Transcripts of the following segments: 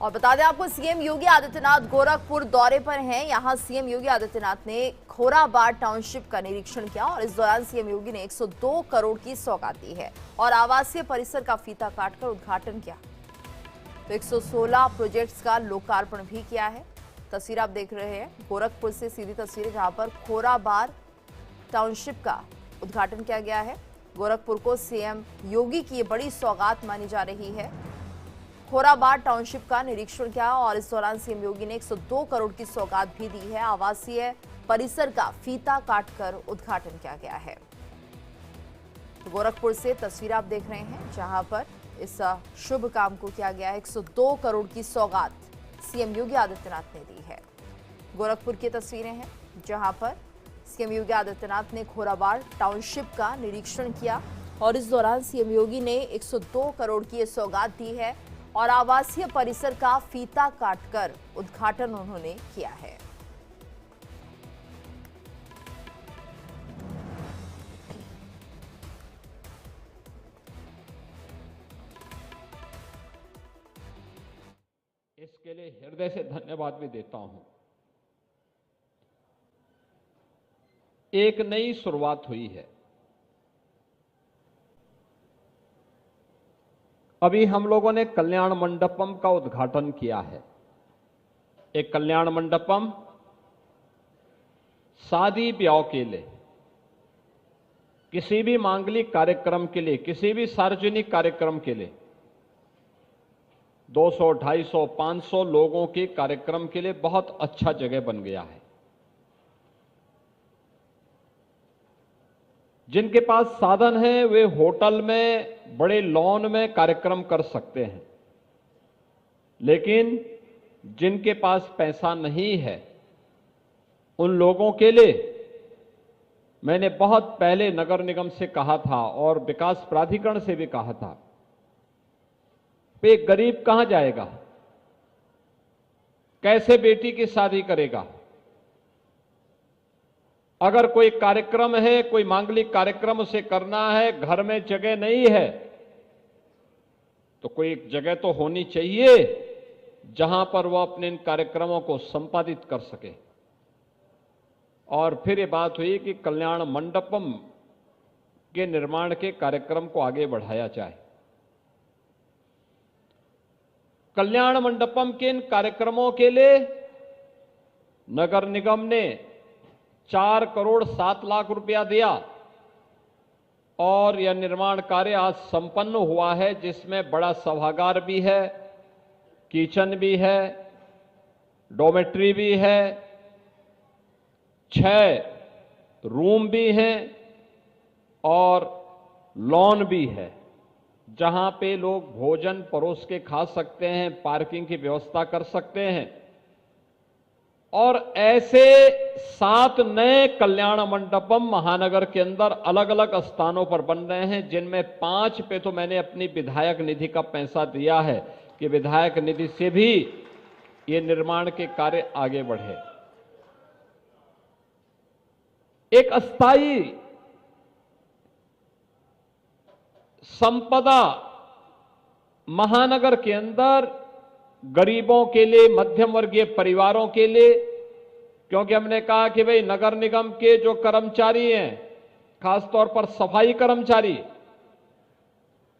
और बता दें आपको, सीएम योगी आदित्यनाथ गोरखपुर दौरे पर हैं। यहां सीएम योगी आदित्यनाथ ने खोराबाड़ टाउनशिप का निरीक्षण किया और इस दौरान सीएम योगी ने 102 करोड़ की सौगात दी है और आवासीय परिसर का फीता काटकर उद्घाटन किया। तो 116 प्रोजेक्ट्स का लोकार्पण भी किया है। तस्वीर आप देख रहे हैं गोरखपुर से सीधी तस्वीरें, जहां पर खोराबाड़ टाउनशिप का उद्घाटन किया गया है। गोरखपुर को सीएम योगी की ये बड़ी सौगात मानी जा रही है। खोराबाड़ टाउनशिप का निरीक्षण किया और इस दौरान सीएम योगी ने 102 करोड़ की सौगात भी दी है। आवासीय परिसर का फीता काटकर उद्घाटन किया गया है। तो गोरखपुर से तस्वीर आप देख रहे हैं, जहां पर इस शुभ काम को किया गया है। 102 करोड़ की सौगात सीएम योगी आदित्यनाथ ने दी है। गोरखपुर की तस्वीरें हैं, जहां पर सीएम योगी आदित्यनाथ ने खोराबाड़ टाउनशिप का निरीक्षण किया और इस दौरान सीएम योगी ने 102 करोड़ की सौगात दी है और आवासीय परिसर का फीता काटकर उद्घाटन उन्होंने किया है। इसके लिए हृदय से धन्यवाद भी देता हूं। एक नई शुरुआत हुई है। अभी हम लोगों ने कल्याण मंडपम का उद्घाटन किया है। एक कल्याण मंडपम शादी ब्याह के लिए, किसी भी मांगलिक कार्यक्रम के लिए, किसी भी सार्वजनिक कार्यक्रम के लिए 200, 250, 500 लोगों के कार्यक्रम के लिए बहुत अच्छा जगह बन गया है। जिनके पास साधन है वे होटल में, बड़े लॉन में कार्यक्रम कर सकते हैं, लेकिन जिनके पास पैसा नहीं है उन लोगों के लिए मैंने बहुत पहले नगर निगम से कहा था और विकास प्राधिकरण से भी कहा था, एक गरीब कहां जाएगा, कैसे बेटी की शादी करेगा। अगर कोई कार्यक्रम है, कोई मांगलिक कार्यक्रम उसे करना है, घर में जगह नहीं है, तो कोई एक जगह तो होनी चाहिए जहां पर वह अपने इन कार्यक्रमों को संपादित कर सके। और फिर ये बात हुई कि कल्याण मंडपम के निर्माण के कार्यक्रम को आगे बढ़ाया जाए। कल्याण मंडपम के इन कार्यक्रमों के लिए नगर निगम ने 4 करोड़ 7 लाख रुपया दिया और यह निर्माण कार्य आज संपन्न हुआ है, जिसमें बड़ा सभागार भी है, किचन भी है, डॉर्मेट्री भी है, 6 रूम भी हैं और लॉन भी है, जहां पे लोग भोजन परोस के खा सकते हैं, पार्किंग की व्यवस्था कर सकते हैं। और ऐसे 7 नए कल्याण मंडपम महानगर के अंदर अलग अलग स्थानों पर बन रहे हैं, जिनमें 5 पे तो मैंने अपनी विधायक निधि का पैसा दिया है कि विधायक निधि से भी ये निर्माण के कार्य आगे बढ़े। एक अस्थायी संपदा महानगर के अंदर गरीबों के लिए, मध्यम वर्गीय परिवारों के लिए, क्योंकि हमने कहा कि भाई नगर निगम के जो कर्मचारी हैं, खासतौर पर सफाई कर्मचारी,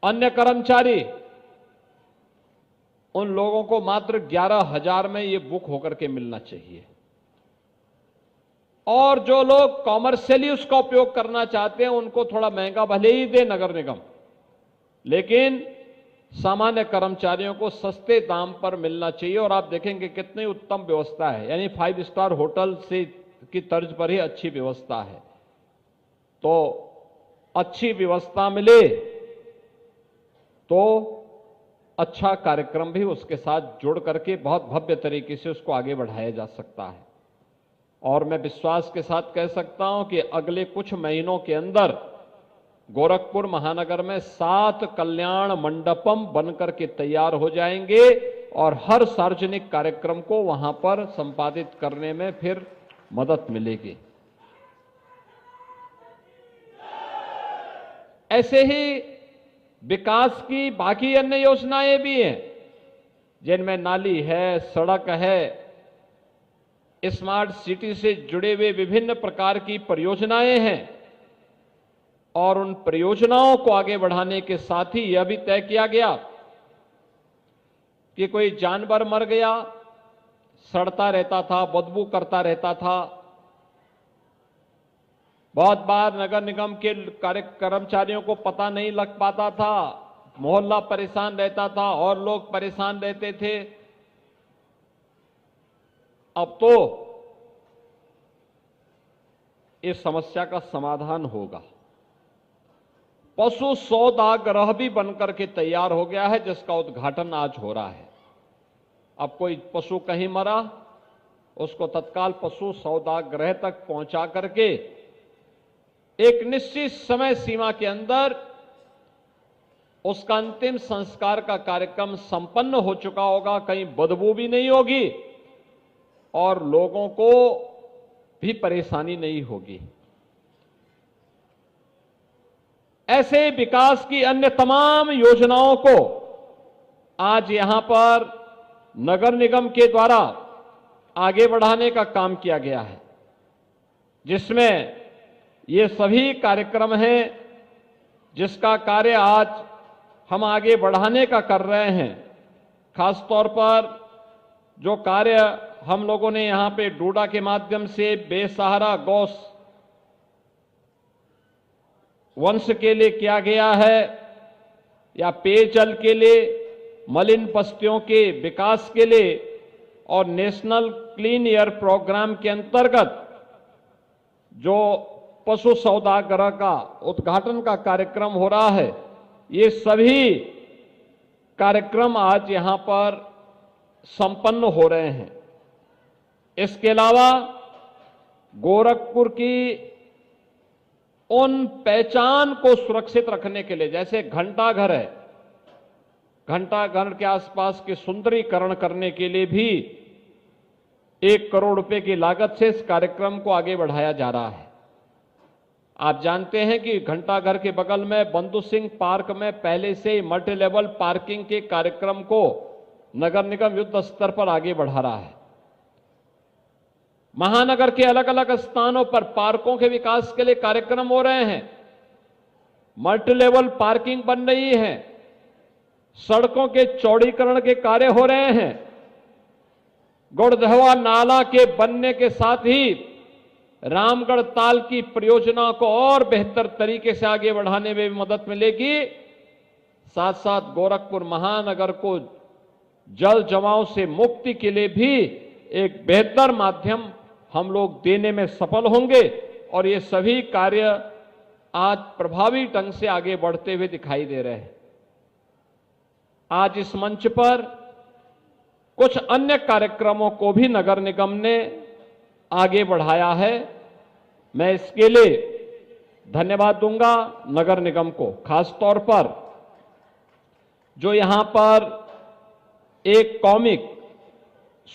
अन्य कर्मचारी, उन लोगों को मात्र 11,000 में ये बुक होकर के मिलना चाहिए। और जो लोग कॉमर्शियली उसका उपयोग करना चाहते हैं उनको थोड़ा महंगा भले ही दे नगर निगम, लेकिन सामान्य कर्मचारियों को सस्ते दाम पर मिलना चाहिए। और आप देखेंगे कितनी उत्तम व्यवस्था है, यानी 5 स्टार होटल से की तर्ज पर ही अच्छी व्यवस्था है। तो अच्छी व्यवस्था मिले तो अच्छा कार्यक्रम भी उसके साथ जुड़ करके बहुत भव्य तरीके से उसको आगे बढ़ाया जा सकता है। और मैं विश्वास के साथ कह सकता हूं कि अगले कुछ महीनों के अंदर गोरखपुर महानगर में 7 कल्याण मंडपम बनकर के तैयार हो जाएंगे और हर सार्वजनिक कार्यक्रम को वहां पर संपादित करने में फिर मदद मिलेगी। ऐसे ही विकास की बाकी अन्य योजनाएं भी हैं। जिनमें नाली है, सड़क है, स्मार्ट सिटी से जुड़े हुए विभिन्न प्रकार की परियोजनाएं हैं और उन परियोजनाओं को आगे बढ़ाने के साथ ही यह भी तय किया गया कि कोई जानवर मर गया, सड़ता रहता था, बदबू करता रहता था। बहुत बार नगर निगम के कर्मचारियों को पता नहीं लग पाता था, मोहल्ला परेशान रहता था और लोग परेशान रहते थे। अब तो इस समस्या का समाधान होगा। पशु सौदागृह भी बनकर के तैयार हो गया है, जिसका उद्घाटन आज हो रहा है। अब कोई पशु कहीं मरा, उसको तत्काल पशु सौदागृह तक पहुंचा करके एक निश्चित समय सीमा के अंदर उसका अंतिम संस्कार का कार्यक्रम संपन्न हो चुका होगा। कहीं बदबू भी नहीं होगी और लोगों को भी परेशानी नहीं होगी। ऐसे विकास की अन्य तमाम योजनाओं को आज यहां पर नगर निगम के द्वारा आगे बढ़ाने का काम किया गया है, जिसमें ये सभी कार्यक्रम हैं जिसका कार्य आज हम आगे बढ़ाने का कर रहे हैं। खास तौर पर जो कार्य हम लोगों ने यहां पे डोडा के माध्यम से बेसहारा गौ वंश के लिए किया गया है, या पेयजल के लिए, मलिन बस्तियों के विकास के लिए और नेशनल क्लीन एयर प्रोग्राम के अंतर्गत जो पशु सौदागृह का उद्घाटन का कार्यक्रम हो रहा है, ये सभी कार्यक्रम आज यहां पर संपन्न हो रहे हैं। इसके अलावा गोरखपुर की उन पहचान को सुरक्षित रखने के लिए, जैसे घंटाघर है, घंटाघर के आसपास के सुंदरीकरण करने के लिए भी 1 करोड़ रुपए की लागत से इस कार्यक्रम को आगे बढ़ाया जा रहा है। आप जानते हैं कि घंटाघर के बगल में बंधु सिंह पार्क में पहले से ही मल्टी लेवल पार्किंग के कार्यक्रम को नगर निगम युद्ध स्तर पर आगे बढ़ा रहा है। महानगर के अलग अलग स्थानों पर पार्कों के विकास के लिए कार्यक्रम हो रहे हैं, मल्टी लेवल पार्किंग बन रही है, सड़कों के चौड़ीकरण के कार्य हो रहे हैं, गुड़धवा नाला के बनने के साथ ही रामगढ़ ताल की परियोजना को और बेहतर तरीके से आगे बढ़ाने में भी मदद मिलेगी। साथ साथ गोरखपुर महानगर को जल जमाव से मुक्ति के लिए भी एक बेहतर माध्यम हम लोग देने में सफल होंगे और ये सभी कार्य आज प्रभावी ढंग से आगे बढ़ते हुए दिखाई दे रहे हैं। आज इस मंच पर कुछ अन्य कार्यक्रमों को भी नगर निगम ने आगे बढ़ाया है। मैं इसके लिए धन्यवाद दूंगा नगर निगम को, खास तौर पर जो यहां पर एक कॉमिक,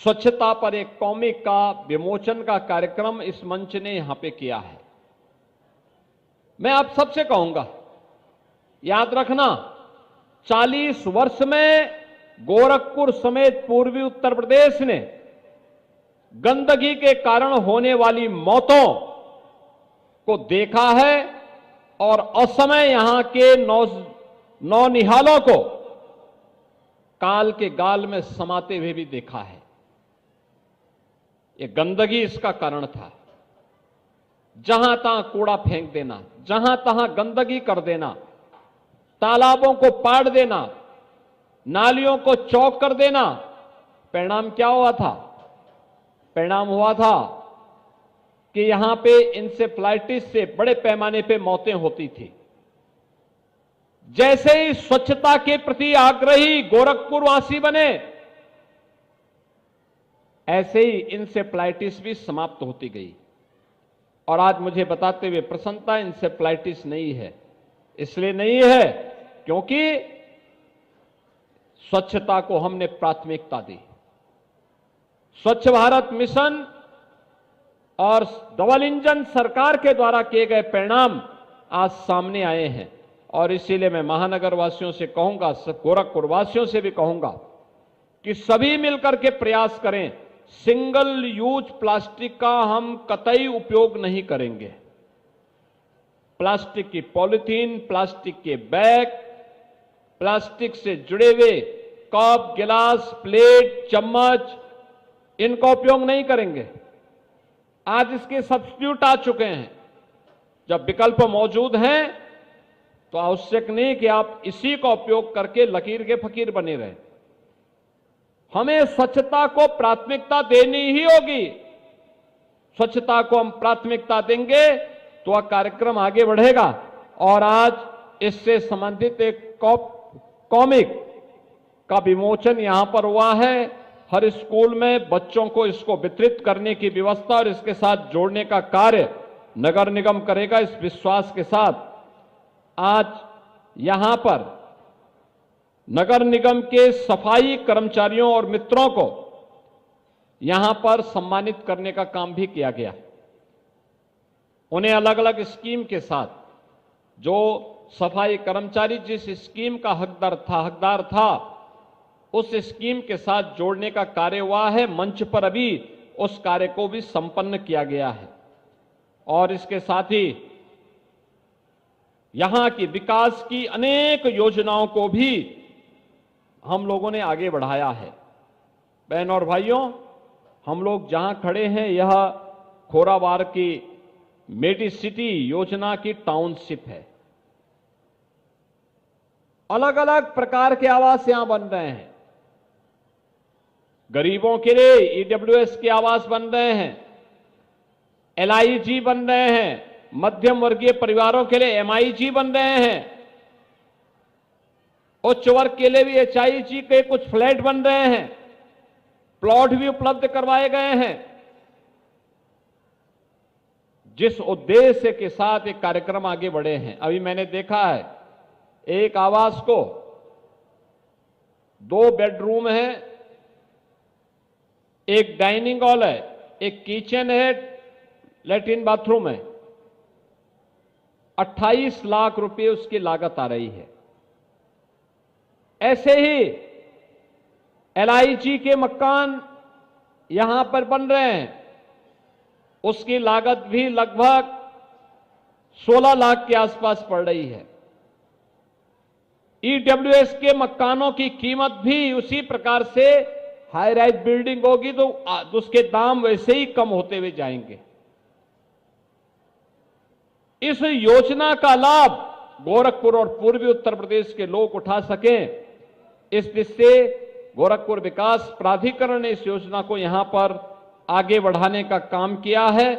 स्वच्छता पर एक कॉमिक का विमोचन का कार्यक्रम इस मंच ने यहां पे किया है। मैं आप सबसे कहूंगा, याद रखना, 40 वर्ष में गोरखपुर समेत पूर्वी उत्तर प्रदेश ने गंदगी के कारण होने वाली मौतों को देखा है और असमय यहां के नौनिहालों को काल के गाल में समाते हुए भी देखा है। ये गंदगी इसका कारण था। जहां तहां कूड़ा फेंक देना, जहां तहां गंदगी कर देना, तालाबों को पाड़ देना, नालियों को चौक कर देना। परिणाम क्या हुआ था? परिणाम हुआ था कि यहां पे इंसेफ्लाइटिस से बड़े पैमाने पे मौतें होती थी। जैसे ही स्वच्छता के प्रति आग्रही गोरखपुरवासी बने, ऐसे ही इंसेफ्लाइटिस भी समाप्त होती गई। और आज मुझे बताते हुए प्रसन्नता, इंसेफ्लाइटिस नहीं है। इसलिए नहीं है क्योंकि स्वच्छता को हमने प्राथमिकता दी। स्वच्छ भारत मिशन और डबल इंजन सरकार के द्वारा किए गए परिणाम आज सामने आए हैं और इसीलिए मैं महानगर वासियों से कहूंगा, गोरखपुर वासियों से भी कहूंगा कि सभी मिलकर के प्रयास करें, सिंगल यूज प्लास्टिक का हम कतई उपयोग नहीं करेंगे। प्लास्टिक की पॉलिथीन, प्लास्टिक के बैग, प्लास्टिक से जुड़े हुए कप, गिलास, प्लेट, चम्मच, इनका उपयोग नहीं करेंगे। आज इसके सब्स्टिट्यूट आ चुके हैं। जब विकल्प मौजूद हैं तो आवश्यक नहीं कि आप इसी का उपयोग करके लकीर के फकीर बने रहे। हमें स्वच्छता को प्राथमिकता देनी ही होगी। स्वच्छता को हम प्राथमिकता देंगे तो वह कार्यक्रम आगे बढ़ेगा। और आज इससे संबंधित एक कॉमिक का विमोचन यहां पर हुआ है। हर स्कूल में बच्चों को इसको वितरित करने की व्यवस्था और इसके साथ जोड़ने का कार्य नगर निगम करेगा। इस विश्वास के साथ आज यहां पर नगर निगम के सफाई कर्मचारियों और मित्रों को यहां पर सम्मानित करने का काम भी किया गया। उन्हें अलग अलग स्कीम के साथ, जो सफाई कर्मचारी जिस स्कीम का हकदार था उस स्कीम के साथ जोड़ने का कार्य हुआ है। मंच पर अभी उस कार्य को भी संपन्न किया गया है। और इसके साथ ही यहां की विकास की अनेक योजनाओं को भी हम लोगों ने आगे बढ़ाया है। बहन और भाइयों, हम लोग जहां खड़े हैं यह खोराबार की मेडिसिटी योजना की टाउनशिप है। अलग अलग प्रकार के आवास यहां बन रहे हैं। गरीबों के लिए ईडब्ल्यूएस के आवास बन रहे हैं, एलआईजी बन रहे हैं, मध्यम वर्गीय परिवारों के लिए एमआईजी बन रहे हैं, उच्च वर्ग के लिए भी एचआईजी के कुछ फ्लैट बन रहे हैं, प्लॉट भी उपलब्ध करवाए गए हैं। जिस उद्देश्य के साथ एक कार्यक्रम आगे बढ़े हैं, अभी मैंने देखा है एक आवास को 2 बेडरूम है, एक डाइनिंग हॉल है, एक किचन है, लैट्रिन बाथरूम है। 28 लाख रुपए उसकी लागत आ रही है। ऐसे ही एलआईजी के मकान यहां पर बन रहे हैं, उसकी लागत भी लगभग 16 लाख के आसपास पड़ रही है। ईडब्ल्यूएस के मकानों की कीमत भी उसी प्रकार से, हाई राइज बिल्डिंग होगी तो उसके दाम वैसे ही कम होते हुए जाएंगे। इस योजना का लाभ गोरखपुर और पूर्वी उत्तर प्रदेश के लोग उठा सकें, इस दृष्टि से गोरखपुर विकास प्राधिकरण ने इस योजना को यहां पर आगे बढ़ाने का काम किया है।